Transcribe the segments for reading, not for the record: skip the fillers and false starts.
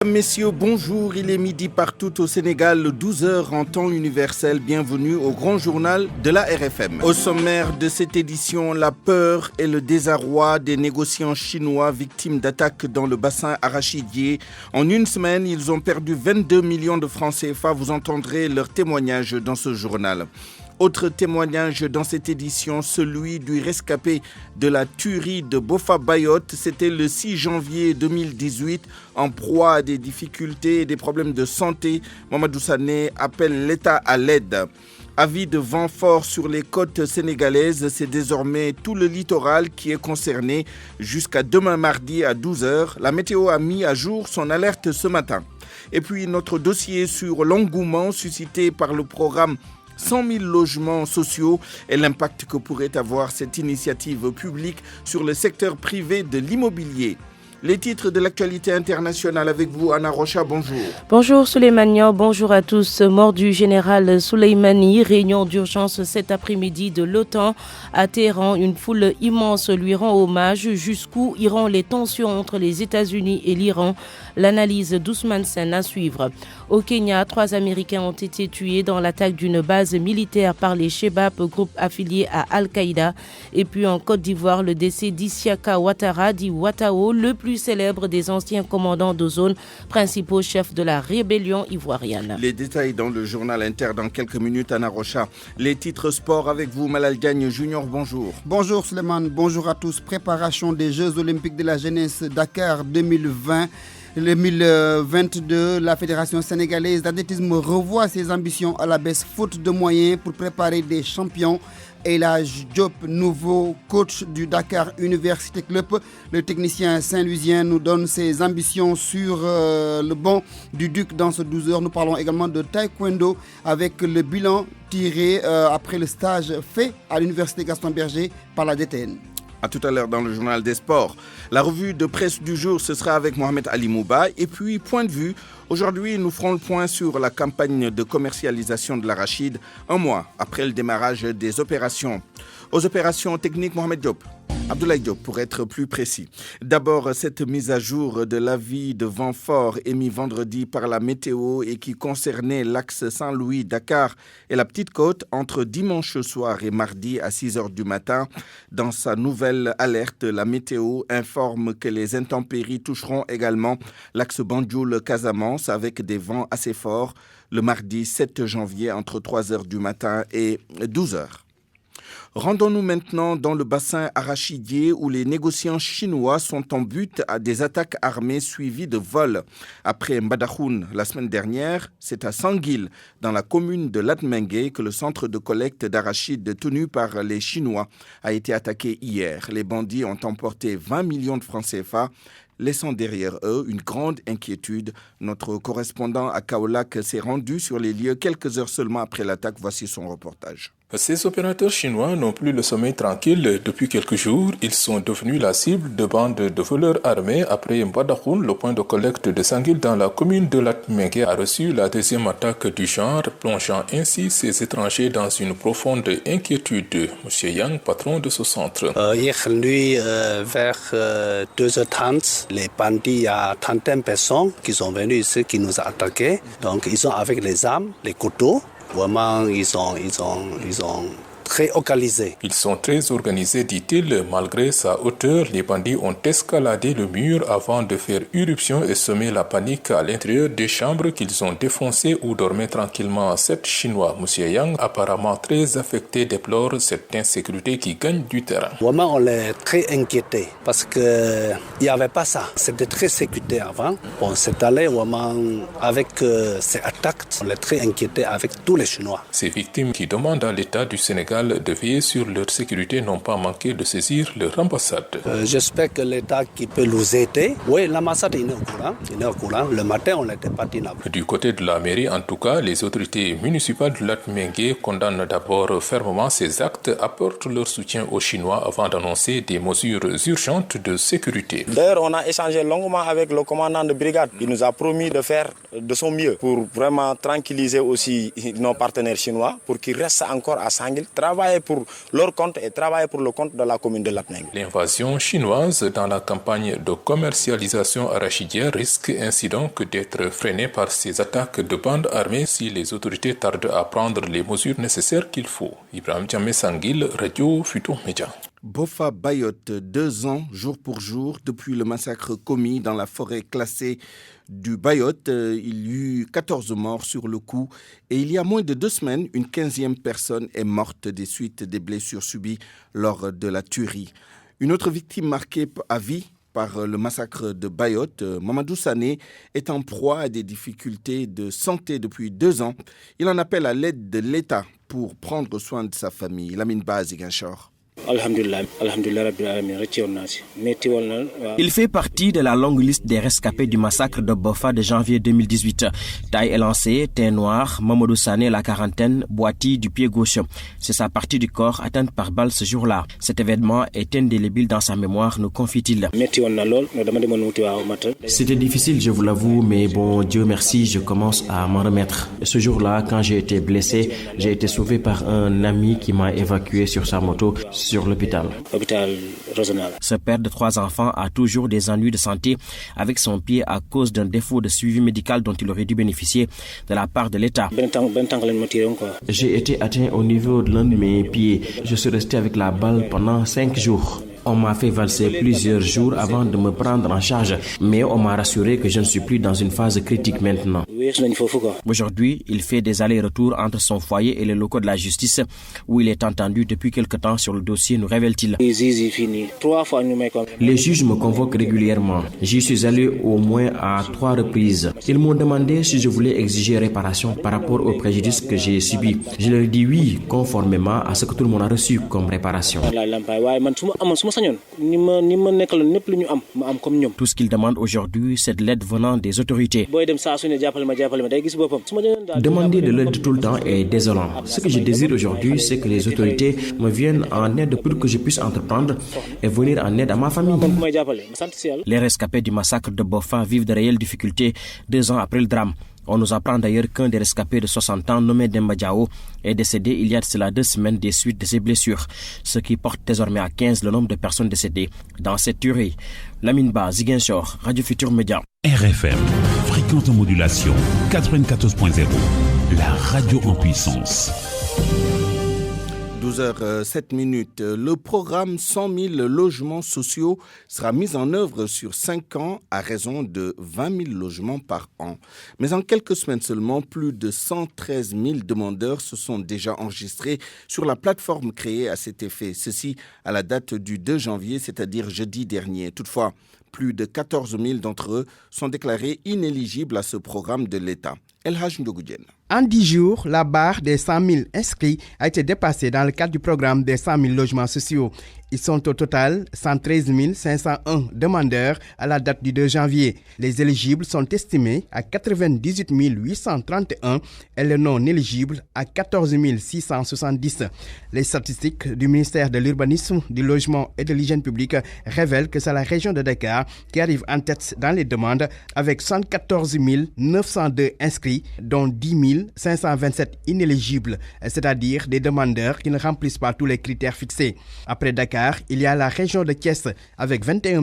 Mesdames, Messieurs, bonjour. Il est midi partout au Sénégal, 12h en temps universel. Bienvenue au grand journal de la RFM. Au sommaire de cette édition, la peur et le désarroi des négociants chinois victimes d'attaques dans le bassin arachidier. En une semaine, ils ont perdu 22 millions de francs CFA. Vous entendrez leur témoignage dans ce journal. Autre témoignage dans cette édition, celui du rescapé de la tuerie de Bofa Bayotte. C'était le 6 janvier 2018, en proie à des difficultés et des problèmes de santé. Mamadou Sané appelle l'État à l'aide. Avis de vent fort sur les côtes sénégalaises, c'est désormais tout le littoral qui est concerné jusqu'à demain mardi à 12h. La météo a mis à jour son alerte ce matin. Et puis notre dossier sur l'engouement suscité par le programme 100 000 logements sociaux et l'impact que pourrait avoir cette initiative publique sur le secteur privé de l'immobilier. Les titres de l'actualité internationale avec vous, Anna Rocha, bonjour. Bonjour Souleymane, bonjour à tous. Mort du général Souleymani, réunion d'urgence cet après-midi de l'OTAN à Téhéran. Une foule immense lui rend hommage. Jusqu'où iront les tensions entre les États-Unis et l'Iran? L'analyse d'Ousmane Sène à suivre. Au Kenya, 3 Américains ont été tués dans l'attaque d'une base militaire par les Shebab, groupe affilié à Al-Qaïda. Et puis en Côte d'Ivoire, le décès d'Isiaka Ouattara, dit Ouattao, le plus célèbre des anciens commandants de zone, principaux chefs de la rébellion ivoirienne. Les détails dans le journal Inter dans quelques minutes, Anna Rocha. Les titres sport avec vous, Malal Diagne Junior, bonjour. Bonjour Souleymane, bonjour à tous. Préparation des Jeux Olympiques de la jeunesse Dakar 2020. 2022, la Fédération sénégalaise d'athlétisme revoit ses ambitions à la baisse faute de moyens pour préparer des champions. Elhadji Diop, nouveau coach du Dakar Université Club. Le technicien saint-louisien nous donne ses ambitions sur le banc du Duc dans ce 12h. Nous parlons également de taekwondo avec le bilan tiré après le stage fait à l'Université Gaston Berger par la DTN. À tout à l'heure dans le journal des sports. La revue de presse du jour, ce sera avec Mohamed Ali Mouba. Et puis, point de vue. Aujourd'hui, nous ferons le point sur la campagne de commercialisation de l'arachide, un mois après le démarrage des opérations. Aux opérations techniques, Mohamed Diop. Abdoulaye Diop, pour être plus précis. D'abord, cette mise à jour de l'avis de vent fort émis vendredi par la météo et qui concernait l'axe Saint-Louis-Dakar et la Petite-Côte entre dimanche soir et mardi à 6h du matin. Dans sa nouvelle alerte, la météo informe que les intempéries toucheront également l'axe Banjul-Casamance avec des vents assez forts le mardi 7 janvier entre 3h du matin et 12h. Rendons-nous maintenant dans le bassin arachidier où les négociants chinois sont en but à des attaques armées suivies de vols. Après Mbadakhoune la semaine dernière, c'est à Sanguil, dans la commune de Latmingué, que le centre de collecte d'arachide tenu par les Chinois a été attaqué hier. Les bandits ont emporté 20 millions de francs CFA, laissant derrière eux une grande inquiétude. Notre correspondant à Kaolack s'est rendu sur les lieux quelques heures seulement après l'attaque. Voici son reportage. Ces opérateurs chinois n'ont plus le sommeil tranquille depuis quelques jours. Ils sont devenus la cible de bandes de voleurs armés après Mbadakhoune. Le point de collecte de Sanguil dans la commune de Latmingué a reçu la deuxième attaque du genre, plongeant ainsi ces étrangers dans une profonde inquiétude. Monsieur Yang, patron de ce centre. Hier nuit, vers 2h30, les bandits, il y a 31 personnes qui sont venues ici, qui nous ont attaqués. Donc ils sont avec les armes, les couteaux. Vraiment, ils sont très organisés. Ils sont très organisés, dit-il. Malgré sa hauteur, les bandits ont escaladé le mur avant de faire irruption et semer la panique à l'intérieur des chambres qu'ils ont défoncées où dormaient tranquillement 7 Chinois. Monsieur Yang, apparemment très affecté, déplore cette insécurité qui gagne du terrain. Vraiment, on est très inquiétés parce qu'il n'y avait pas ça. C'était très sécurité avant. Bon, cette année, vraiment, avec ces attaques, on est très inquiétés avec tous les Chinois. Ces victimes qui demandent à l'État du Sénégal de veiller sur leur sécurité n'ont pas manqué de saisir leur ambassade. J'espère que l'État qui peut nous aider. Oui, l'ambassade est au courant. Le matin, on était parti là. Du côté de la mairie, en tout cas, les autorités municipales de Latmingué condamnent d'abord fermement ces actes, apportent leur soutien aux Chinois avant d'annoncer des mesures urgentes de sécurité. D'ailleurs, on a échangé longuement avec le commandant de brigade. Il nous a promis de faire de son mieux pour vraiment tranquilliser aussi nos partenaires chinois, pour qu'ils restent encore à Sanguil, travailler pour leur compte et travailler pour le compte de la commune de Latmingué. L'invasion chinoise dans la campagne de commercialisation arachidière risque ainsi donc d'être freinée par ces attaques de bandes armées si les autorités tardent à prendre les mesures nécessaires qu'il faut. Ibrahim Djamé Sanguil, Radio Futur Média. Bofa Bayotte, 2 ans, jour pour jour, depuis le massacre commis dans la forêt classée du Bayotte. Il y eut 14 morts sur le coup et il y a moins de 2 semaines, une 15e personne est morte des suites des blessures subies lors de la tuerie. Une autre victime marquée à vie par le massacre de Bayotte, Mamadou Sané, est en proie à des difficultés de santé depuis 2 ans. Il en appelle à l'aide de l'État pour prendre soin de sa famille. Lamine Ba, Ziguinchor. Il fait partie de la longue liste des rescapés du massacre de Bofa de janvier 2018. Taille élancée, teint noir, Mamadou Sané, la quarantaine, boitie du pied gauche. C'est sa partie du corps atteinte par balle ce jour-là. Cet événement est indélébile dans sa mémoire, nous confie-t-il. C'était difficile, je vous l'avoue, mais bon, Dieu merci, je commence à m'en remettre. Ce jour-là, quand j'ai été blessé, j'ai été sauvé par un ami qui m'a évacué sur sa moto sur l'hôpital. Ce père de 3 enfants a toujours des ennuis de santé avec son pied à cause d'un défaut de suivi médical dont il aurait dû bénéficier de la part de l'État. J'ai été atteint au niveau de l'un de mes pieds. Je suis resté avec la balle pendant 5 jours. On m'a fait valser plusieurs jours avant de me prendre en charge, mais on m'a rassuré que je ne suis plus dans une phase critique maintenant. Aujourd'hui, il fait des allers-retours entre son foyer et les locaux de la justice, où il est entendu depuis quelque temps sur le dossier, nous révèle-t-il. Les juges me convoquent régulièrement. J'y suis allé au moins à 3 reprises. Ils m'ont demandé si je voulais exiger réparation par rapport au préjudice que j'ai subi. Je leur ai dit oui, conformément à ce que tout le monde a reçu comme réparation. Tout ce qu'ils demandent aujourd'hui, c'est de l'aide venant des autorités. Demander de l'aide tout le temps est désolant. Ce que je désire aujourd'hui, c'est que les autorités me viennent en aide pour que je puisse entreprendre et venir en aide à ma famille. Les rescapés du massacre de Bofa vivent de réelles difficultés 2 ans après le drame. On nous apprend d'ailleurs qu'un des rescapés de 60 ans, nommé Demba Diao, est décédé il y a de cela 2 semaines des suites de ses blessures, ce qui porte désormais à 15 le nombre de personnes décédées dans cette tuerie. Lamine Ba, Ziguinchor, Radio Futur Média. RFM, fréquence de modulation 94.0, la radio en puissance. 12h07. Le programme 100 000 logements sociaux sera mis en œuvre sur 5 ans à raison de 20 000 logements par an. Mais en quelques semaines seulement, plus de 113 000 demandeurs se sont déjà enregistrés sur la plateforme créée à cet effet. Ceci à la date du 2 janvier, c'est-à-dire jeudi dernier. Toutefois, plus de 14 000 d'entre eux sont déclarés inéligibles à ce programme de l'État. El Haj Ndogoudienne. En 10 jours, la barre des 100 000 inscrits a été dépassée dans le cadre du programme des 100 000 logements sociaux. Ils sont au total 113 501 demandeurs à la date du 2 janvier. Les éligibles sont estimés à 98 831 et les non éligibles à 14 670. Les statistiques du ministère de l'Urbanisme, du Logement et de l'Hygiène publique révèlent que c'est la région de Dakar qui arrive en tête dans les demandes avec 114 902 inscrits, dont 10 527 inéligibles, c'est-à-dire des demandeurs qui ne remplissent pas tous les critères fixés. Après Dakar, il y a la région de Thiès avec 21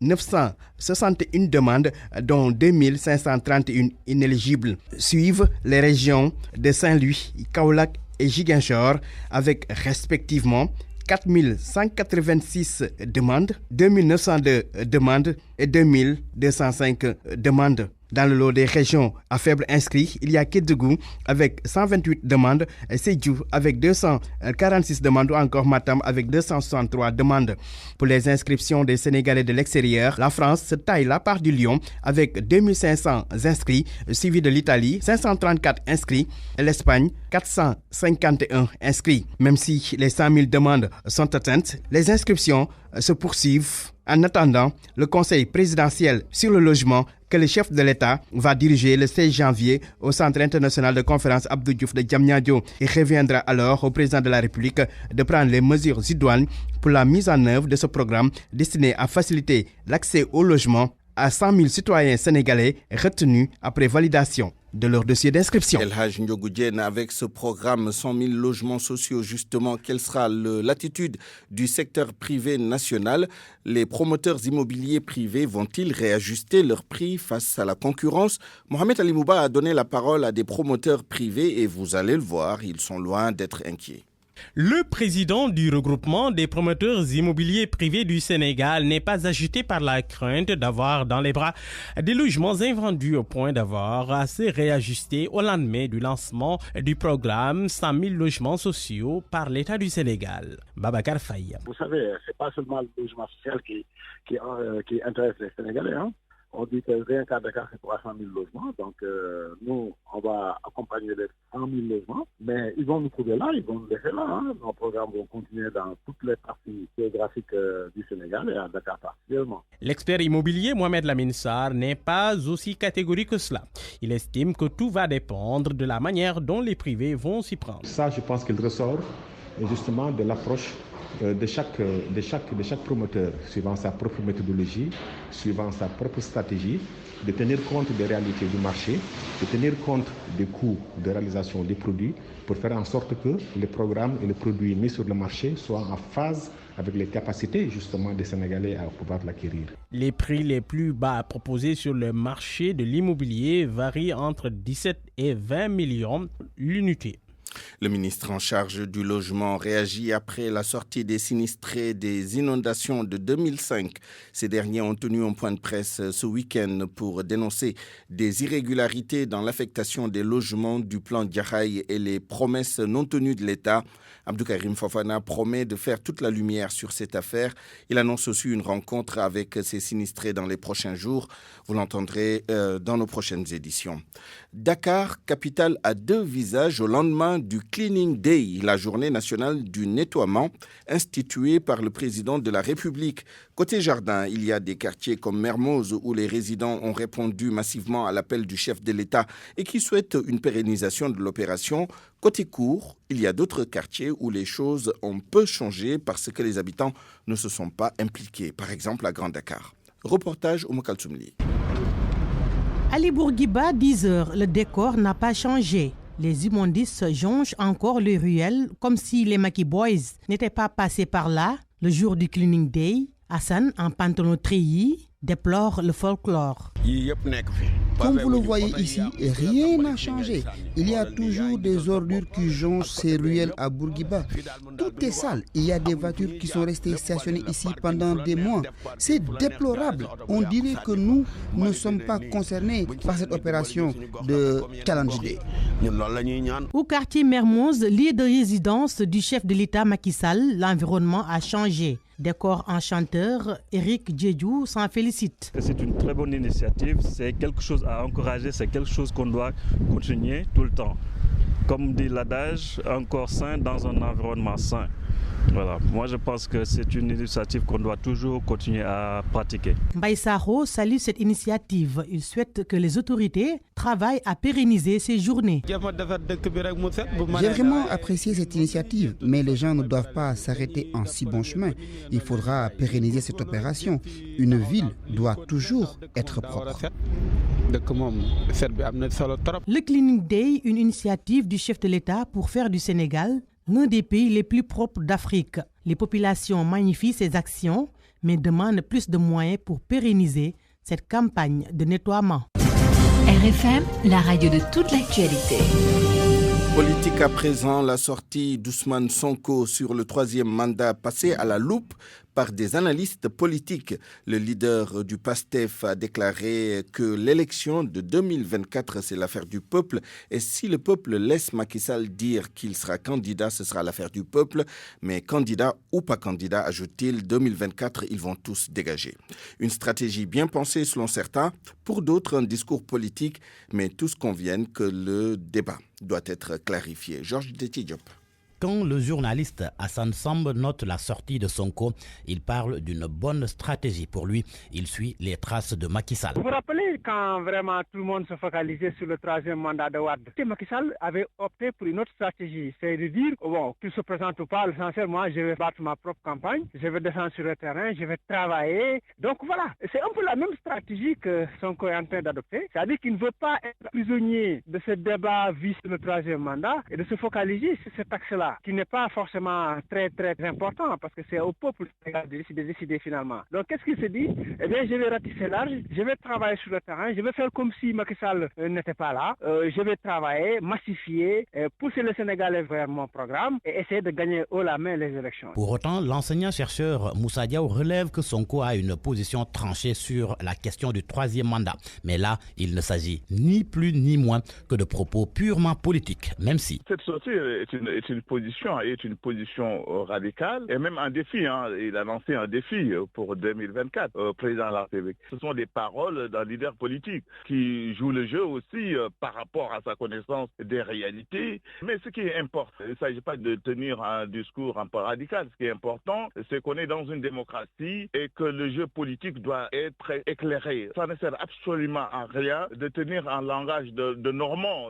961 demandes, dont 2 531 inéligibles. Suivent les régions de Saint-Louis, Kaolack et Ziguinchor avec respectivement 4 186 demandes, 2 902 demandes et 2 205 demandes. Dans le lot des régions à faible inscrit, il y a Kédougou avec 128 demandes, Sédhiou avec 246 demandes ou encore Matam avec 263 demandes. Pour les inscriptions des Sénégalais de l'extérieur, la France se taille la part du lion avec 2500 inscrits, suivi de l'Italie, 534 inscrits, et l'Espagne, 451 inscrits. Même si les 100 000 demandes sont atteintes, les inscriptions se poursuivent. En attendant, le Conseil présidentiel sur le logement que le chef de l'État va diriger le 16 janvier au Centre international de conférence Abdou Diouf de Diamniadio. Il reviendra alors au président de la République de prendre les mesures idoines pour la mise en œuvre de ce programme destiné à faciliter l'accès au logement à 100 000 citoyens sénégalais retenus après validation. de leur dossier d'inscription. El Hadj Ndiogou Diène, avec ce programme 100 000 logements sociaux, justement, quelle sera l'attitude du secteur privé national? Les promoteurs immobiliers privés vont-ils réajuster leurs prix face à la concurrence? Mohamed Ali Mouba a donné la parole à des promoteurs privés et vous allez le voir, ils sont loin d'être inquiets. Le président du regroupement des promoteurs immobiliers privés du Sénégal n'est pas agité par la crainte d'avoir dans les bras des logements invendus au point d'avoir à se réajuster au lendemain du lancement du programme 100 000 logements sociaux par l'État du Sénégal. Babacar Faye. Vous savez, c'est pas seulement le logement social qui intéresse les Sénégalais, hein. On dit que rien qu'à Dakar, c'est 300 000 logements. Donc, nous, on va accompagner les 100 000 logements. Mais ils vont nous trouver là, ils vont nous laisser là. Hein. Nos programmes vont continuer dans toutes les parties géographiques du Sénégal et à Dakar particulièrement. L'expert immobilier Mohamed Lamine Sarr n'est pas aussi catégorique que cela. Il estime que tout va dépendre de la manière dont les privés vont s'y prendre. Ça, je pense qu'il ressort justement de l'approche de chaque promoteur, suivant sa propre méthodologie, suivant sa propre stratégie, de tenir compte des réalités du marché, de tenir compte des coûts de réalisation des produits pour faire en sorte que les programmes et les produits mis sur le marché soient en phase avec les capacités justement des Sénégalais à pouvoir l'acquérir. Les prix les plus bas proposés sur le marché de l'immobilier varient entre 17 et 20 millions l'unité. Le ministre en charge du logement réagit après la sortie des sinistrés des inondations de 2005. Ces derniers ont tenu un point de presse ce week-end pour dénoncer des irrégularités dans l'affectation des logements du plan Diakhaye et les promesses non tenues de l'État. Abdou Karim Fofana promet de faire toute la lumière sur cette affaire. Il annonce aussi une rencontre avec ces sinistrés dans les prochains jours. Vous l'entendrez dans nos prochaines éditions. Dakar, capitale à deux visages au lendemain du Cleaning Day, la journée nationale du nettoiement, instituée par le président de la République. Côté jardin, il y a des quartiers comme Mermoz où les résidents ont répondu massivement à l'appel du chef de l'État et qui souhaitent une pérennisation de l'opération. Côté cour, il y a d'autres quartiers où les choses ont peu changé parce que les habitants ne se sont pas impliqués. Par exemple, à Grand Dakar. Reportage Oumou Kalsoumli. Ali Bourguiba, 10 heures, le décor n'a pas changé. Les immondices jonchent encore les ruelles comme si les Maki Boys n'étaient pas passés par là le jour du Cleaning Day. Hassan, en pantalon treillis, déplore le folklore. Comme vous le voyez ici, rien n'a changé. Il y a toujours des ordures qui jonchent ces ruelles à Bourguiba. Tout est sale. Il y a des voitures qui sont restées stationnées ici pendant des mois. C'est déplorable. On dirait que nous ne sommes pas concernés par cette opération de Challenge Day. Au quartier Mermoz, lieu de résidence du chef de l'État Macky Sall, l'environnement a changé. Décor enchanteur, Eric Djedjou s'en félicite. C'est une très bonne initiative, c'est quelque chose à encourager, c'est quelque chose qu'on doit continuer tout le temps. Comme dit l'adage, un corps sain dans un environnement sain. Voilà. Moi, je pense que c'est une initiative qu'on doit toujours continuer à pratiquer. Mbaye Sakho salue cette initiative. Il souhaite que les autorités travaillent à pérenniser ces journées. J'ai vraiment apprécié cette initiative, mais les gens ne doivent pas s'arrêter en si bon chemin. Il faudra pérenniser cette opération. Une ville doit toujours être propre. Le Cleaning Day, une initiative du chef de l'État pour faire du Sénégal l'un des pays les plus propres d'Afrique. Les populations magnifient ces actions, mais demandent plus de moyens pour pérenniser cette campagne de nettoiement. RFM, la radio de toute l'actualité. Politique à présent, la sortie d'Ousmane Sonko sur le 3e mandat passé à la loupe par des analystes politiques. Le leader du PASTEF a déclaré que l'élection de 2024, c'est l'affaire du peuple. Et si le peuple laisse Macky Sall dire qu'il sera candidat, ce sera l'affaire du peuple. Mais candidat ou pas candidat, ajoute-t-il, 2024, ils vont tous dégager. Une stratégie bien pensée selon certains, pour d'autres un discours politique, mais tous conviennent que le débat doit être clarifié. Georges Déti Diop. Quand le journaliste Hassan Samb note la sortie de Sonko, il parle d'une bonne stratégie. Pour lui, il suit les traces de Macky Sall. Vous vous rappelez quand vraiment tout le monde se focalisait sur le 3e mandat de Wade? Macky Sall avait opté pour une autre stratégie, c'est de dire, qu'il se présente ou pas, l'essentiel, moi je vais battre ma propre campagne, je vais descendre sur le terrain, je vais travailler. Donc voilà, c'est un peu la même stratégie que Sonko est en train d'adopter, c'est-à-dire qu'il ne veut pas être prisonnier de ce débat vis sur le 3e mandat et de se focaliser sur cet axe-là, qui n'est pas forcément très très important parce que c'est au peuple de décider finalement. Donc qu'est-ce qu'il se dit? Eh bien, je vais ratisser large, je vais travailler sur le terrain, je vais faire comme si Macky Sall n'était pas là, je vais travailler, massifier, pousser le Sénégalais vers mon programme et essayer de gagner haut la main les élections. Pour autant, l'enseignant-chercheur Moussa Diaw relève que Sonko a une position tranchée sur la question du 3e mandat. Mais là, il ne s'agit ni plus ni moins que de propos purement politiques, même si... Cette sortie est une position radicale et même un défi. Il a lancé un défi pour 2024, président de la République. Ce sont des paroles d'un leader politique qui joue le jeu aussi par rapport à sa connaissance des réalités. Mais ce qui est important, il ne s'agit pas de tenir un discours un peu radical. Ce qui est important, c'est qu'on est dans une démocratie et que le jeu politique doit être éclairé. Ça ne sert absolument à rien de tenir un langage de normand.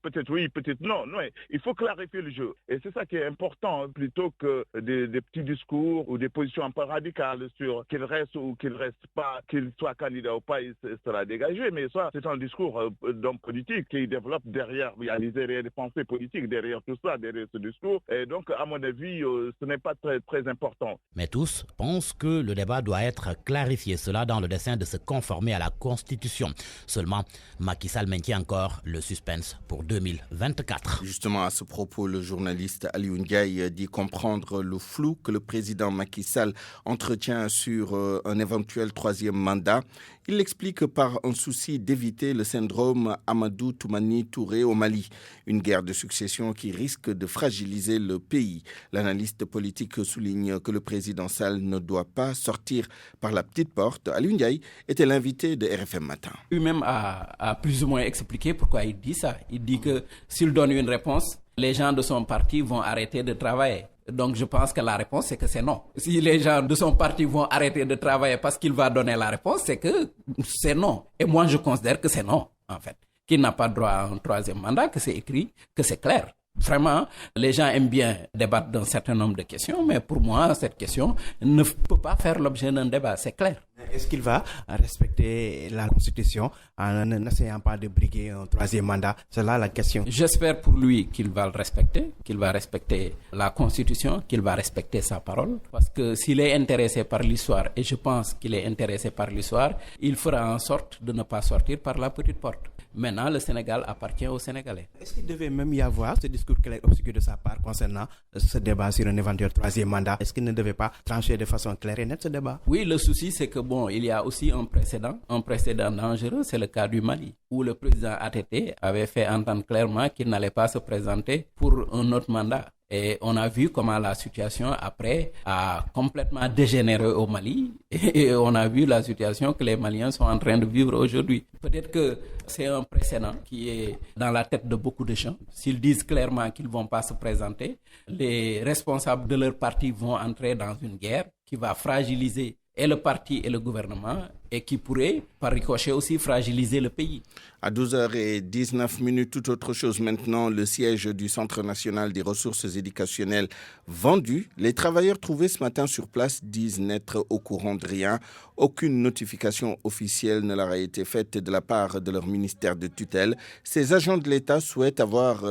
Peut-être oui, peut-être non. Non, il faut clarifier le jeu. Et c'est ça qui est important, plutôt que des petits discours ou des positions un peu radicales sur qu'il reste ou qu'il reste pas, qu'il soit candidat ou pas, il sera dégagé. Mais ça, c'est un discours d'homme politique qui développe derrière. Il y a des pensées politiques derrière tout ça, derrière ce discours. Et donc, à mon avis, ce n'est pas très, très important. Mais tous pensent que le débat doit être clarifié. Cela dans le dessein de se conformer à la Constitution. Seulement, Macky Sall maintient encore le suspense pour 2024. Justement, à ce propos, le journaliste Aliou Ndiaye dit comprendre le flou que le président Macky Sall entretient sur un éventuel 3e mandat. Il l'explique par un souci d'éviter le syndrome Amadou Toumani Touré au Mali, une guerre de succession qui risque de fragiliser le pays. L'analyste politique souligne que le président Sall ne doit pas sortir par la petite porte. Aliou Ndiaye était l'invité de RFM Matin. Lui-même a plus ou moins expliqué pourquoi il dit ça. Il dit que s'il donne une réponse, les gens de son parti vont arrêter de travailler. Donc je pense que la réponse, c'est que c'est non. Si les gens de son parti vont arrêter de travailler parce qu'il va donner la réponse, c'est que c'est non. Et moi, je considère que c'est non, en fait. Qu'il n'a pas droit à un 3e mandat, que c'est écrit, que c'est clair. Vraiment, les gens aiment bien débattre d'un certain nombre de questions, mais pour moi, cette question ne peut pas faire l'objet d'un débat, c'est clair. Est-ce qu'il va respecter la Constitution en n'essayant pas de briguer un 3e mandat? C'est là la question. J'espère pour lui qu'il va le respecter, qu'il va respecter la Constitution, qu'il va respecter sa parole. Parce que s'il est intéressé par l'histoire, et je pense qu'il est intéressé par l'histoire, il fera en sorte de ne pas sortir par la petite porte. Maintenant, le Sénégal appartient aux Sénégalais. Est-ce qu'il devait même y avoir ce discours clair obscur de sa part concernant ce débat sur un éventuel 3e mandat? Est-ce qu'il ne devait pas trancher de façon claire et nette ce débat? Oui, le souci, c'est que il y a aussi un précédent dangereux, c'est le cas du Mali, où le président ATT avait fait entendre clairement qu'il n'allait pas se présenter pour un autre mandat. Et on a vu comment la situation après a complètement dégénéré au Mali et on a vu la situation que les Maliens sont en train de vivre aujourd'hui. Peut-être que c'est un précédent qui est dans la tête de beaucoup de gens. S'ils disent clairement qu'ils ne vont pas se présenter, les responsables de leur parti vont entrer dans une guerre qui va fragiliser et le parti et le gouvernement et qui pourrait, par ricochet aussi, fragiliser le pays. À 12h19, toute autre chose maintenant, le siège du Centre national des ressources éducationnelles vendu. Les travailleurs trouvés ce matin sur place disent n'être au courant de rien. Aucune notification officielle ne leur a été faite de la part de leur ministère de tutelle. Ces agents de l'État souhaitent avoir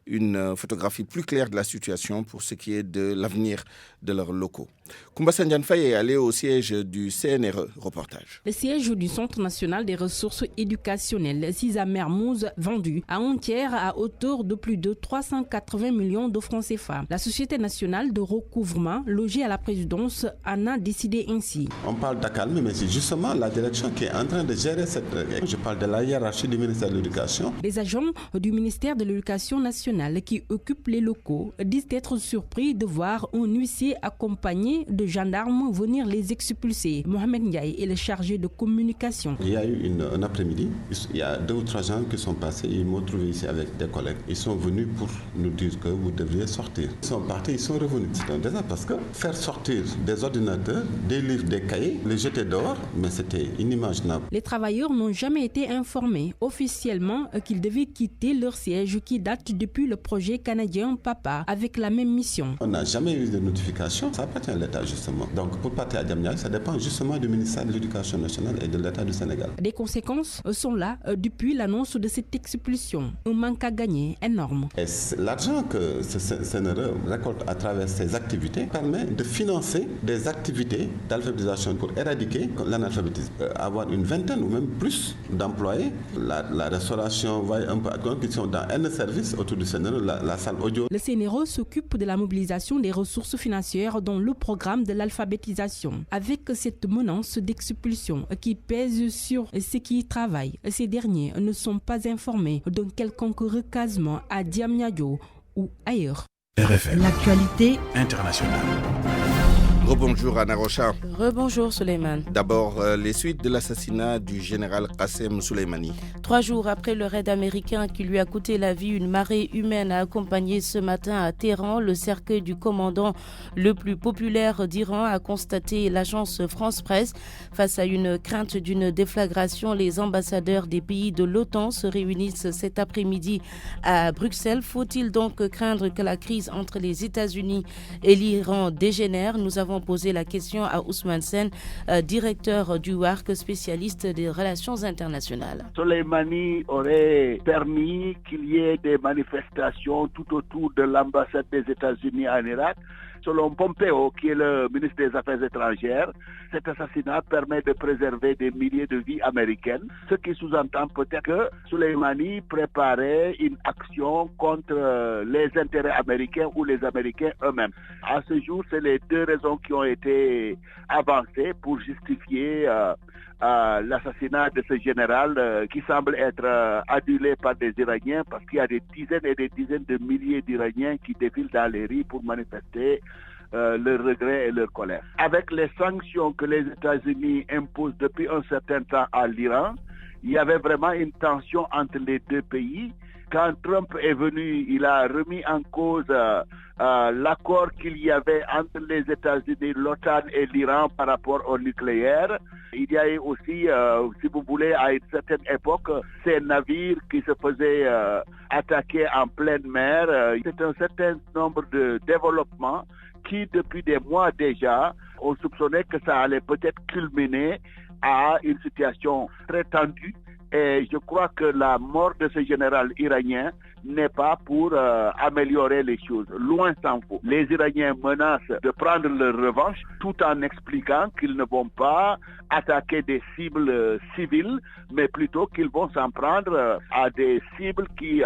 une photographie plus claire de la situation pour ce qui est de l'avenir de leurs locaux. Koumba Sandiane Faye est allé au siège du CNRE. Reportage. Le siège du Centre national des ressources éducationnelles, Cisa Mermoz, vendu à un tiers à hauteur de plus de 380 millions de francs CFA. La Société nationale de recouvrement, logée à la présidence, en a décidé ainsi. On parle d'accalmie, mais c'est justement la direction qui est en train de gérer cette règle. Je parle de la hiérarchie du ministère de l'Éducation. Les agents du ministère de l'Éducation nationale qui occupent les locaux disent être surpris de voir un huissier accompagné de gendarmes venir les expulser. Mohamed Ndiaye est le chef chargé de communication. Il y a eu un après-midi, il y a 2 ou 3 gens qui sont passés, ils m'ont trouvé ici avec des collègues. Ils sont venus pour nous dire que vous devriez sortir. Ils sont partis, ils sont revenus. C'est un désastre parce que faire sortir des ordinateurs, des livres, des cahiers, les jeter dehors, mais c'était inimaginable. Les travailleurs n'ont jamais été informés officiellement qu'ils devaient quitter leur siège qui date depuis le projet canadien PAPA avec la même mission. On n'a jamais eu de notification, ça appartient à l'État justement. Donc pour partir à Diamniadio, ça dépend justement du ministère de l'Éducation nationale et de l'État du Sénégal. Des conséquences sont là depuis l'annonce de cette expulsion. Un manque à gagner énorme. Et l'argent que ce CNRE récolte à travers ses activités permet de financer des activités d'alphabétisation pour éradiquer l'analphabétisme. Avoir une vingtaine ou même plus d'employés, la restauration va un peu à compte, qui sont dans un service autour du CNRE, la salle audio. Le CNRE s'occupe de la mobilisation des ressources financières dans le programme de l'alphabétisation. Avec cette menace d'expulsion qui pèse sur ceux qui y travaillent, ces derniers ne sont pas informés d'un quelconque recasement à Diamniadio ou ailleurs. RFM. L'actualité internationale. Rebonjour Anna Rocha. Rebonjour Souleymane. D'abord, les suites de l'assassinat du général Qassem Soleimani. 3 jours après le raid américain qui lui a coûté la vie, une marée humaine a accompagné ce matin à Téhéran le cercueil du commandant le plus populaire d'Iran, a constaté l'agence France Presse. Face à une crainte d'une déflagration, les ambassadeurs des pays de l'OTAN se réunissent cet après-midi à Bruxelles. Faut-il donc craindre que la crise entre les États-Unis et l'Iran dégénère? Nous avons posé la question à Ousmane Sen, directeur du WARC, spécialiste des relations internationales. Soleimani aurait permis qu'il y ait des manifestations tout autour de l'ambassade des États-Unis en Irak. Selon Pompeo, qui est le ministre des Affaires étrangères, cet assassinat permet de préserver des milliers de vies américaines, ce qui sous-entend peut-être que Soleimani préparait une action contre les intérêts américains ou les Américains eux-mêmes. À ce jour, c'est les 2 raisons qui ont été avancées pour justifier l'assassinat de ce général qui semble être adulé par des Iraniens, parce qu'il y a des dizaines et des dizaines de milliers d'Iraniens qui défilent dans les rues pour manifester leur regret et leur colère. Avec les sanctions que les États-Unis imposent depuis un certain temps à l'Iran, il y avait vraiment une tension entre les 2 pays. Quand Trump est venu, il a remis en cause l'accord qu'il y avait entre les États-Unis, l'OTAN et l'Iran par rapport au nucléaire. Il y a eu aussi, si vous voulez, à une certaine époque, ces navires qui se faisaient attaquer en pleine mer. C'est un certain nombre de développements qui, depuis des mois déjà, on soupçonnait que ça allait peut-être culminer à une situation très tendue. Et je crois que la mort de ce général iranien n'est pas pour améliorer les choses. Loin s'en faut. Les Iraniens menacent de prendre leur revanche tout en expliquant qu'ils ne vont pas attaquer des cibles civiles, mais plutôt qu'ils vont s'en prendre à des cibles qui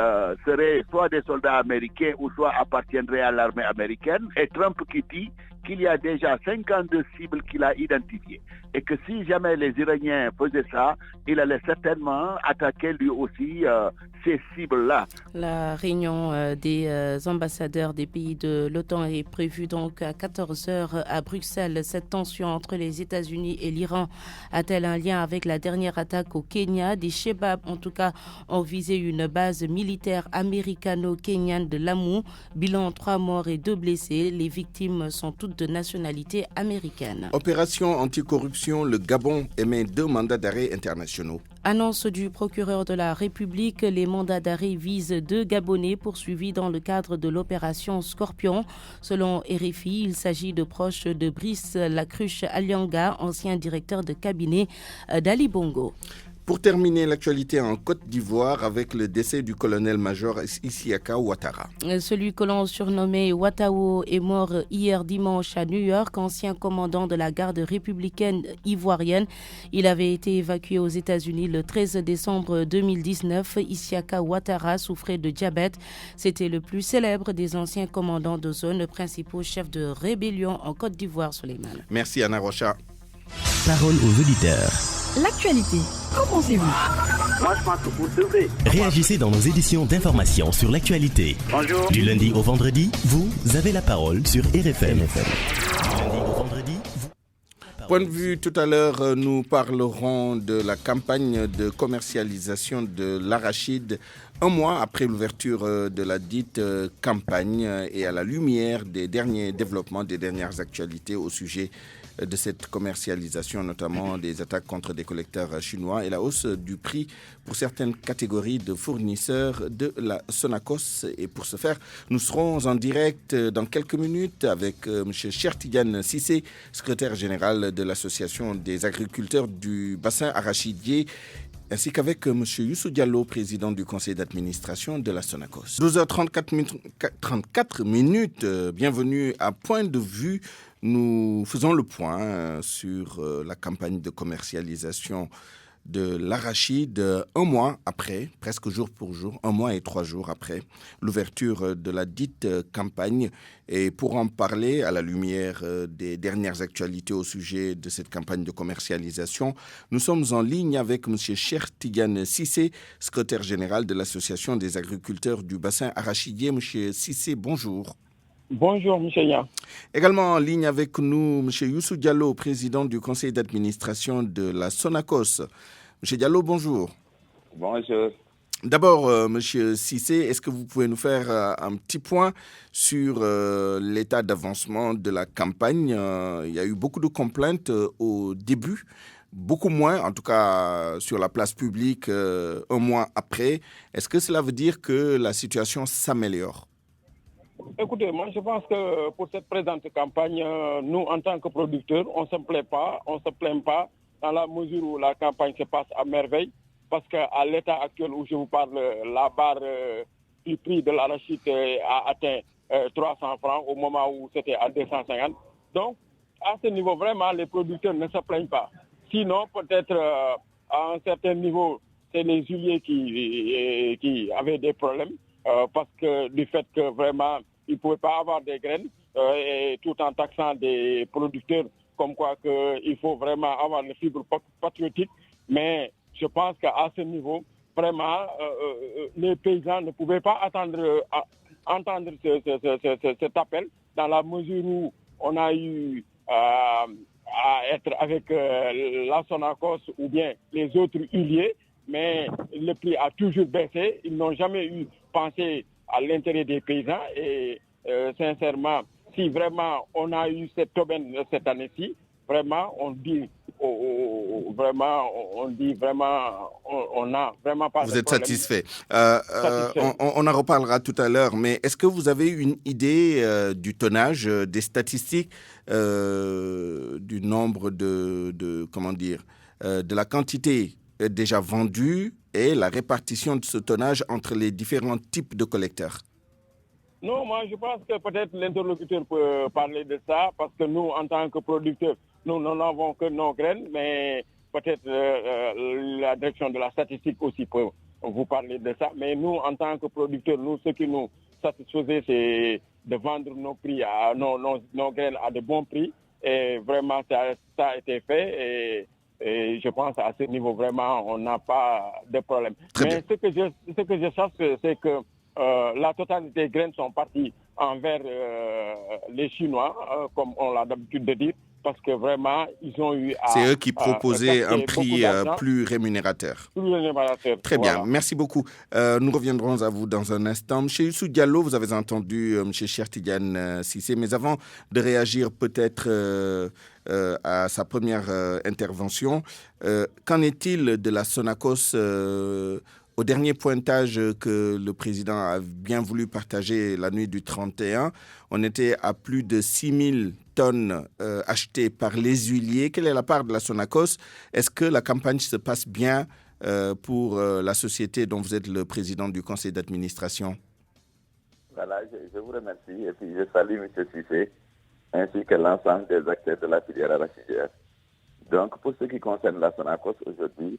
seraient soit des soldats américains ou soit appartiendraient à l'armée américaine. Et Trump qui dit qu'il y a déjà 52 cibles qu'il a identifiées. Et que si jamais les Iraniens faisaient ça, il allait certainement attaquer lui aussi ces cibles-là. La réunion des ambassadeurs des pays de l'OTAN est prévue donc à 14h à Bruxelles. Cette tension entre les États-Unis et l'Iran a-t-elle un lien avec la dernière attaque au Kenya? Des Shebabs, en tout cas, ont visé une base militaire américano-kenyane de Lamu. Bilan 3 morts et 2 blessés. Les victimes sont toutes de nationalité américaine. Opération anticorruption, le Gabon émet 2 mandats d'arrêt internationaux. Annonce du procureur de la République, les mandats d'arrêt visent 2 Gabonais poursuivis dans le cadre de l'opération Scorpion. Selon RFI, il s'agit de proches de Brice Lacruche Alianga, ancien directeur de cabinet d'Ali Bongo. Pour terminer, l'actualité en Côte d'Ivoire avec le décès du colonel-major Isiaka Ouattara. Celui que l'on surnommait Ouattao est mort hier dimanche à New York, ancien commandant de la garde républicaine ivoirienne. Il avait été évacué aux États-Unis le 13 décembre 2019. Isiaka Ouattara souffrait de diabète. C'était le plus célèbre des anciens commandants de zone, principaux chefs de rébellion en Côte d'Ivoire, Souleymane. Merci Anna Rocha. Parole aux auditeurs. L'actualité, qu'en pensez-vous? Moi, je pense que vous devrez. Réagissez dans nos éditions d'information sur l'actualité. Bonjour. Du lundi au vendredi, vous avez la parole sur RFM. Du lundi au vendredi, Point de vue, tout à l'heure, nous parlerons de la campagne de commercialisation de l'arachide un mois après l'ouverture de la dite campagne et à la lumière des derniers développements, des dernières actualités au sujet de cette commercialisation, notamment des attaques contre des collecteurs chinois et la hausse du prix pour certaines catégories de fournisseurs de la Sonacos. Et pour ce faire, nous serons en direct dans quelques minutes avec M. Cheikh Tidiane Cissé, secrétaire général de l'Association des agriculteurs du bassin arachidier, ainsi qu'avec M. Youssou Diallo, président du conseil d'administration de la Sonacos. 12h34 minutes, bienvenue à Point de vue. Nous faisons le point sur la campagne de commercialisation de l'arachide un mois après, presque jour pour jour, 1 mois et 3 jours après l'ouverture de la dite campagne. Et pour en parler à la lumière des dernières actualités au sujet de cette campagne de commercialisation, nous sommes en ligne avec M. Cheikh Tidiane Cissé, secrétaire général de l'Association des agriculteurs du bassin arachidier. M. Cissé, bonjour. Bonjour, M. Yann. Également en ligne avec nous, M. Youssou Diallo, président du conseil d'administration de la Sonacos. M. Diallo, bonjour. Bonjour. D'abord, M. Cissé, est-ce que vous pouvez nous faire un petit point sur l'état d'avancement de la campagne? Il y a eu beaucoup de complaintes au début, beaucoup moins, en tout cas sur la place publique, 1 mois après. Est-ce que cela veut dire que la situation s'améliore? Écoutez, moi je pense que pour cette présente campagne, nous en tant que producteurs, on ne se plaint pas dans la mesure où la campagne se passe à merveille, parce qu'à l'état actuel où je vous parle, la barre du prix de l'arachide a atteint 300 francs au moment où c'était à 250. Donc, à ce niveau, vraiment, les producteurs ne se plaignent pas. Sinon, peut-être à un certain niveau, c'est les huiliers qui avaient des problèmes, parce que du fait que vraiment, ils ne pouvaient pas avoir des graines, et tout en taxant des producteurs comme quoi qu'il faut vraiment avoir le fibre patriotique. Mais je pense qu'à ce niveau, vraiment, les paysans ne pouvaient pas entendre cet appel, dans la mesure où on a eu à être avec la Sonacos ou bien les autres huiliers, mais le prix a toujours baissé. Ils n'ont jamais eu pensé à l'intérêt des paysans et sincèrement, si vraiment on a eu cette aubaine cette année-ci, vraiment on dit on a vraiment pas. Vous êtes satisfait. On en reparlera tout à l'heure, mais est-ce que vous avez une idée du tonnage, des statistiques, du nombre de la quantité déjà vendue et la répartition de ce tonnage entre les différents types de collecteurs? Non, moi je pense que peut-être l'interlocuteur peut parler de ça, parce que nous, en tant que producteurs, nous n'avons que nos graines, mais peut-être la direction de la statistique aussi peut vous parler de ça. Mais nous, en tant que producteurs, nous, ce qui nous satisfaisait, c'est de vendre nos prix nos graines à de bons prix. Et vraiment, ça a été fait. Et je pense à ce niveau, vraiment, on n'a pas de problème. Mais ce que je sache, c'est que la totalité des graines sont parties envers les Chinois, comme on l'a l'habitude de dire, parce que vraiment, ils ont eu à... C'est eux qui proposaient un prix plus rémunérateur. Très bien, merci beaucoup. Nous reviendrons à vous dans un instant. M. Youssou Diallo, vous avez entendu M. Cheikh Tidiane Cissé, mais avant de réagir peut-être à sa première intervention, qu'en est-il de la Sonacos au dernier pointage que le président a bien voulu partager la nuit du 31, on était à plus de 6000 tonnes achetées par les huiliers. Quelle est la part de la Sonacos? Est-ce que la campagne se passe bien pour la société dont vous êtes le président du conseil d'administration? Voilà, je vous remercie et puis je salue M. Cissé ainsi que l'ensemble des acteurs de la filière arachidière. Donc, pour ce qui concerne la Sonacos aujourd'hui,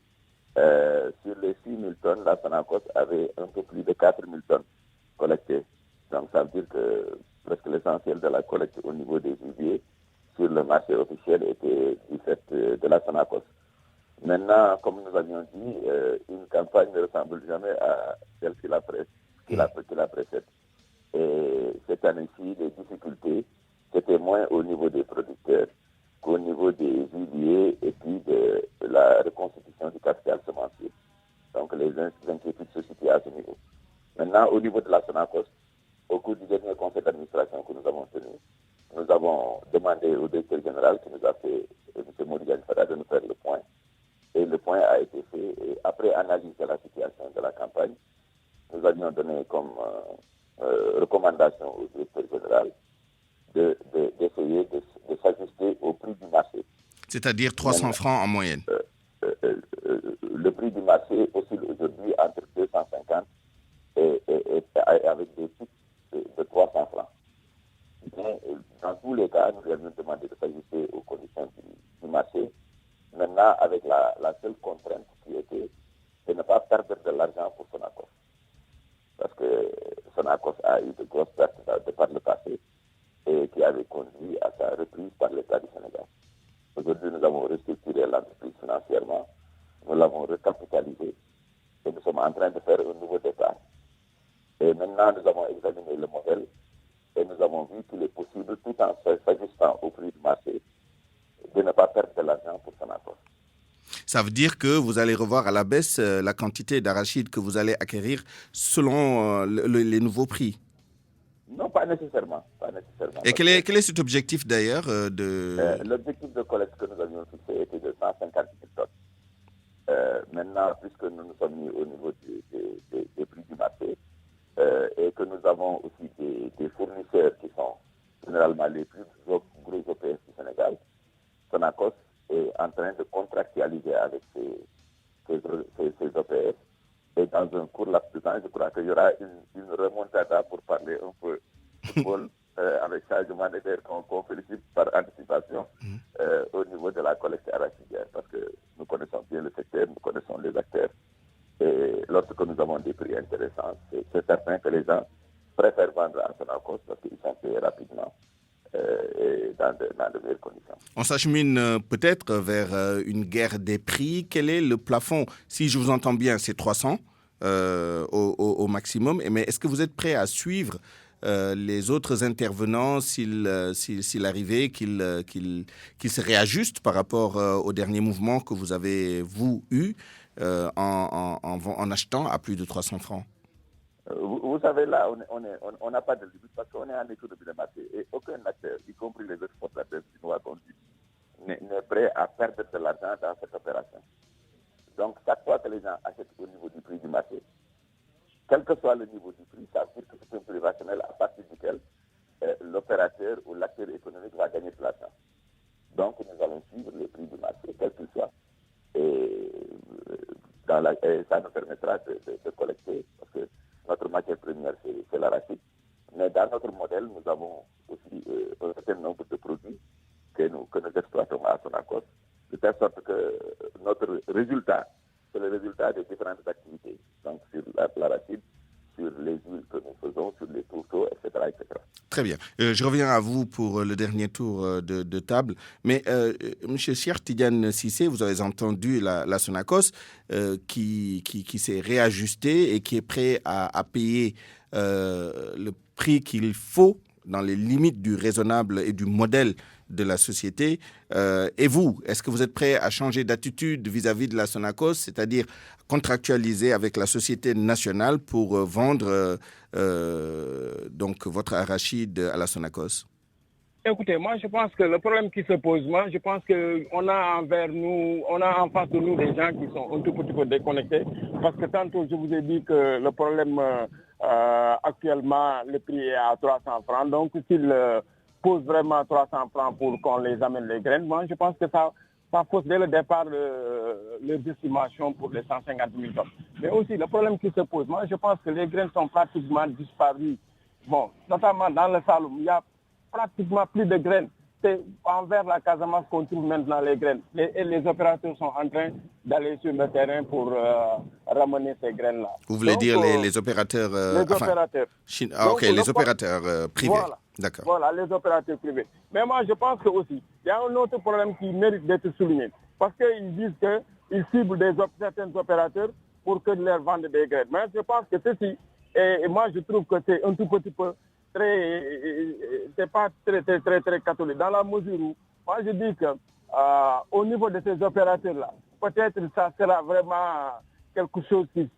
sur les 6 000 tonnes, la Sonacos avait un peu plus de 4 000 tonnes collectées. Donc ça veut dire que presque l'essentiel de la collecte au niveau des huiliers sur le marché officiel était du fait de la Sonacos. Maintenant, comme nous avions dit, une campagne ne ressemble jamais à celle qui la précède. Et cette année-ci, les difficultés, c'était moins au niveau des producteurs qu'au niveau des inquiétudes se situent à ce niveau. Maintenant, au niveau de la Sonacos, au cours du dernier conseil d'administration que nous avons tenu, nous avons demandé au directeur général qui nous a fait, M. Modigan Fada, de nous faire le point. Et le point a été fait. Et après analyse de la situation de la campagne, nous avions donné comme recommandation au directeur général d'essayer de s'ajuster au prix du marché. C'est-à-dire 300 francs en moyenne. Le prix du marché oscille aujourd'hui entre 250 et avec des pics de 300 francs. Mais dans tous les cas, nous lui avions demandé de s'ajuster aux conditions du marché. Maintenant, avec la seule contrainte qui était de ne pas perdre de l'argent pour Sonacos. Parce que Sonacos a eu de grosses pertes de par le passé et qui avait conduit à sa reprise par l'État du Sénégal. Aujourd'hui, nous avons restructuré l'entreprise financièrement, nous l'avons recapitalisée et nous sommes en train de faire un nouveau départ. Et maintenant, nous avons examiné le modèle et nous avons vu qu'il est possible, tout en s'ajustant au prix du marché, de ne pas perdre de l'argent pour Sonacos. Ça veut dire que vous allez revoir à la baisse la quantité d'arachide que vous allez acquérir selon les nouveaux prix? Non, pas nécessairement. Et quel est cet objectif d'ailleurs L'objectif de collecte que nous avions fixé était de 150 000 tonnes. Maintenant, puisque nous nous sommes mis au niveau des prix du marché et que nous avons aussi des fournisseurs qui sont généralement les plus gros OPS du Sénégal, Sonacos est en train de contractualiser avec ces OPS. Et dans un court laps de temps, je crois qu'il y aura une remontada pour parler un peu football avec changement de terre qu'on félicite par anticipation au niveau de la collecte arachidière. Parce que nous connaissons bien le secteur, nous connaissons les acteurs. Et lorsque nous avons des prix intéressants, c'est certain que les gens préfèrent vendre à Sonacos parce qu'ils sont payés rapidement et dans de meilleures conditions. On s'achemine peut-être vers une guerre des prix. Quel est le plafond? Si je vous entends bien, c'est 300 au maximum. Mais est-ce que vous êtes prêt à suivre les autres intervenants s'il arrivait qu'ils se réajustent par rapport au dernier mouvement que vous avez, eu en achetant à plus de 300 francs? Vous savez, là, on n'a pas de limite parce qu'on est en économie de marché et aucun acteur, y compris les exportateurs chinois, n'est prêt à perdre de l'argent dans cette opération. Donc, chaque fois que les gens achètent au niveau du prix du marché, quel que soit le niveau du prix, ça veut dire que c'est un prix rationnel à partir duquel l'opérateur ou l'acteur économique va gagner de l'argent. Donc, nous allons suivre le prix du marché, quel qu'il soit. Et ça nous permettra de collecter, parce que notre matière première, c'est l'arachide. Mais dans notre modèle, nous avons aussi un certain nombre de produits que nous exploitons à Sonacos, de telle sorte que notre résultat, c'est le résultat des différentes activités. Donc, sur l'arachide, sur les huiles que nous faisons, sur les tourteaux, etc. Très bien. Je reviens à vous pour le dernier tour de table. Mais, M. Cheikh Tidiane Cissé, vous avez entendu la Sonacos qui s'est réajustée et qui est prêt à payer le prix qu'il faut dans les limites du raisonnable et du modèle de la société. Et vous, est-ce que vous êtes prêt à changer d'attitude vis-à-vis de la Sonacos, c'est-à-dire contractualiser avec la société nationale pour vendre donc votre arachide à la Sonacos? Écoutez, moi je pense que le problème qui se pose, je pense qu'on a en face de nous des gens qui sont un tout petit peu déconnectés, parce que tantôt je vous ai dit que le problème actuellement, le prix est à 300 francs, donc s'il pose vraiment 300 francs pour qu'on les amène les graines, moi je pense que ça fausse dès le départ les estimations pour les 150 000 tonnes. Mais aussi le problème qui se pose, moi je pense que les graines sont pratiquement disparues. Bon, notamment dans le Saloum, il y a pratiquement plus de graines. C'est envers la Casamance qu'on trouve maintenant les graines. Et les opérateurs sont en train d'aller sur le terrain pour ramener ces graines-là. Vous voulez dire les opérateurs... les opérateurs. Les opérateurs privés. Voilà. D'accord. Voilà, les opérateurs privés. Mais moi, je pense que aussi, il y a un autre problème qui mérite d'être souligné. Parce qu'ils disent qu'ils ciblent certains opérateurs pour que leur vendent des graines. Mais je pense que ceci, et moi je trouve que c'est un tout petit peu c'est pas très catholique. Dans la mesure où, moi je dis que au niveau de ces opérateurs-là, peut-être ça sera vraiment quelque chose qui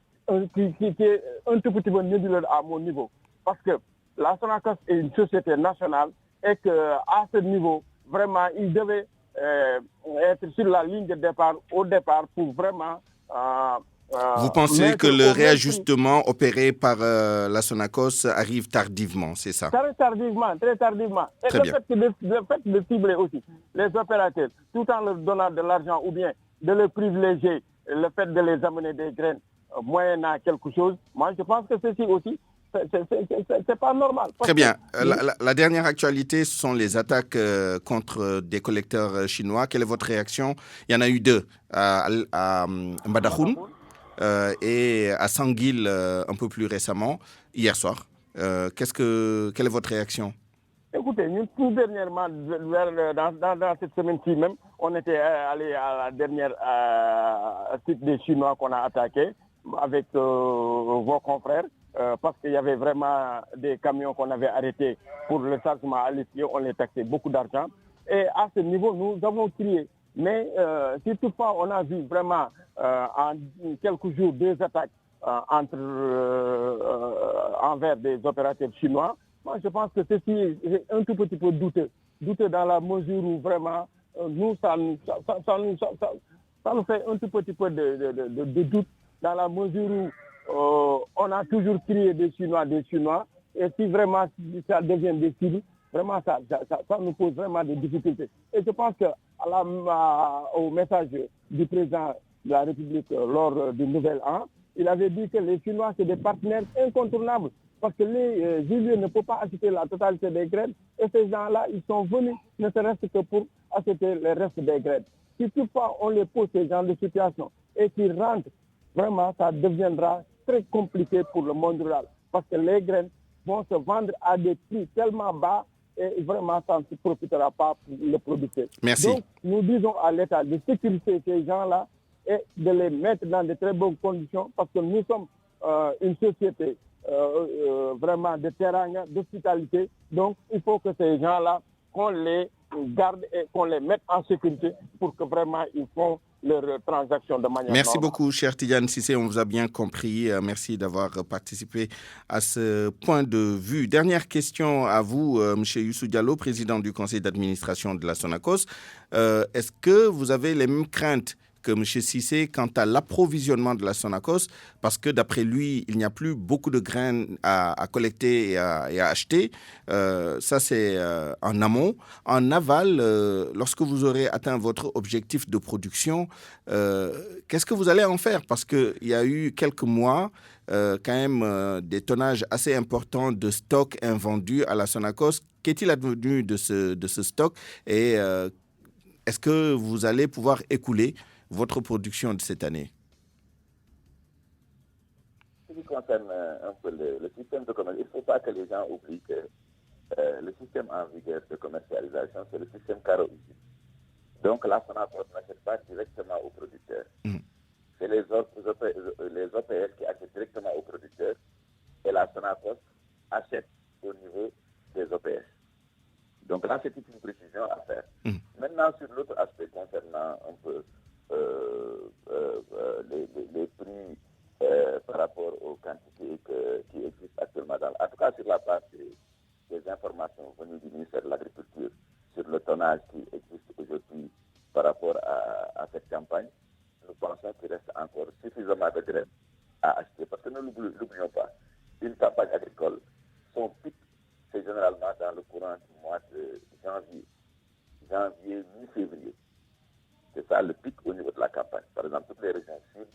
qui est un tout petit peu nébuleux à mon niveau. Parce que la Sonacos est une société nationale et qu'à ce niveau, vraiment, il devait être sur la ligne de départ, au départ, pour vraiment... Vous pensez que le réajustement opéré par la Sonacos arrive tardivement, c'est ça? Très tardivement. Et Très le bien. fait de cibler aussi les opérateurs, tout en leur donnant de l'argent ou bien de les privilégier, le fait de les amener des graines moyennant quelque chose, moi je pense que ceci aussi, c'est pas normal. Très bien. La dernière actualité, ce sont les attaques contre des collecteurs chinois. Quelle est votre réaction? Il y en a eu 2 à Mbadakhoune et à Sanguil un peu plus récemment, hier soir. Quelle est votre réaction? Écoutez, nous, tout dernièrement, dans cette semaine-ci même, on était allé à la dernière site des Chinois qu'on a attaqué avec vos confrères. Parce qu'il y avait vraiment des camions qu'on avait arrêtés pour le chargement à l'essieu, on les taxait beaucoup d'argent. Et à ce niveau, nous avons crié. Mais si toutefois on a vu vraiment en quelques jours 2 attaques envers des opérateurs chinois, moi je pense que ceci est un tout petit peu douteux. Douteux dans la mesure où vraiment, nous, ça nous fait un tout petit peu de doute dans la mesure où on a toujours crié des Chinois, et si vraiment ça devient des cibles, vraiment ça nous pose vraiment des difficultés. Et je pense qu'au message du président de la République lors du Nouvel An, il avait dit que les Chinois c'est des partenaires incontournables parce que les Juliens ne peuvent pas acheter la totalité des graines et ces gens-là, ils sont venus ne serait-ce que pour acheter le reste des graines. Si toutefois on les pose ces genres de situation et qu'ils rentrent, vraiment ça deviendra très compliqué pour le monde rural parce que les graines vont se vendre à des prix tellement bas et vraiment ça ne profitera pas pour le producteur. Merci. Donc nous disons à l'État de sécuriser ces gens-là et de les mettre dans de très bonnes conditions parce que nous sommes une société vraiment de terrain, d'hospitalité. Donc il faut que ces gens-là, qu'on les garde et qu'on les mette en sécurité pour que vraiment ils font leurs transactions de manière Merci normale. beaucoup, cher Tidiane Cissé, on vous a bien compris. Merci d'avoir participé à ce point de vue. Dernière question à vous, M. Youssou Diallo, président du conseil d'administration de la Sonacos. Est-ce que vous avez les mêmes craintes que M. Cissé quant à l'approvisionnement de la Sonacos, parce que d'après lui, il n'y a plus beaucoup de graines à collecter et à acheter. Ça, c'est en amont. En aval, lorsque vous aurez atteint votre objectif de production, qu'est-ce que vous allez en faire? Parce qu'il y a eu quelques mois, quand même, des tonnages assez importants de stock invendus à la Sonacos. Qu'est-il advenu de ce stock? Et est-ce que vous allez pouvoir écouler votre production de cette année? Ce qui concerne un peu le système de commerce, il ne faut pas que les gens oublient que le système en vigueur de commercialisation, c'est le système caro-usine. Donc la Sonacos n'achète pas directement aux producteurs. C'est les OPS qui achètent directement aux producteurs et la Sonacos achète au niveau des OPS. Donc là, c'est une précision à faire. Maintenant, sur l'autre aspect concernant un peu les prix par rapport aux quantités qui existent actuellement. En tout cas, sur la base des informations venues du ministère de l'Agriculture sur le tonnage qui existe aujourd'hui par rapport à cette campagne, nous pensons qu'il reste encore suffisamment de graines à acheter. Parce que ne l'oublions pas, une campagne agricole, son pic, c'est généralement dans le courant du mois de janvier, mi-février. C'est ça le pic au niveau de la campagne. Par exemple, toutes les régions sud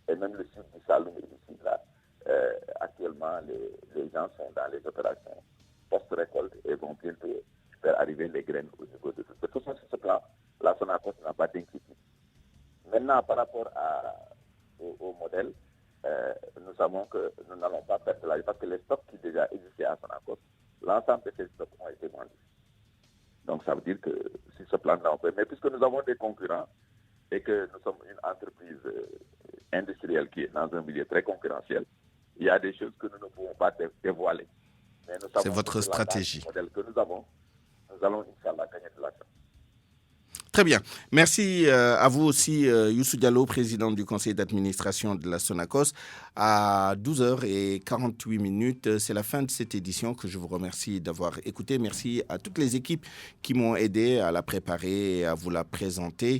et même le sud du Saloum et du sud, là, actuellement, les gens sont dans les opérations post-récolte et vont bientôt faire arriver les graines au niveau de tout. De toute façon, sur ce plan, la Sonacos n'a pas d'inquiétude. Maintenant, par rapport au modèle, nous savons que nous n'allons pas perdre la vie parce que les stocks qui déjà existaient à Sonacos, l'ensemble de ces stocks ont été vendus. Donc, ça veut dire que sur ce plan-là, on peut. Mais puisque nous avons des concurrents et que nous sommes une entreprise industrielle qui est dans un milieu très concurrentiel, il y a des choses que nous ne pouvons pas dévoiler. C'est votre stratégie. Le modèle que nous avons, nous allons, Inch'Allah, gagner de l'argent. Très bien. Merci à vous aussi, Youssou Diallo, président du conseil d'administration de la Sonacos. À 12h48, c'est la fin de cette édition que je vous remercie d'avoir écouté. Merci à toutes les équipes qui m'ont aidé à la préparer et à vous la présenter.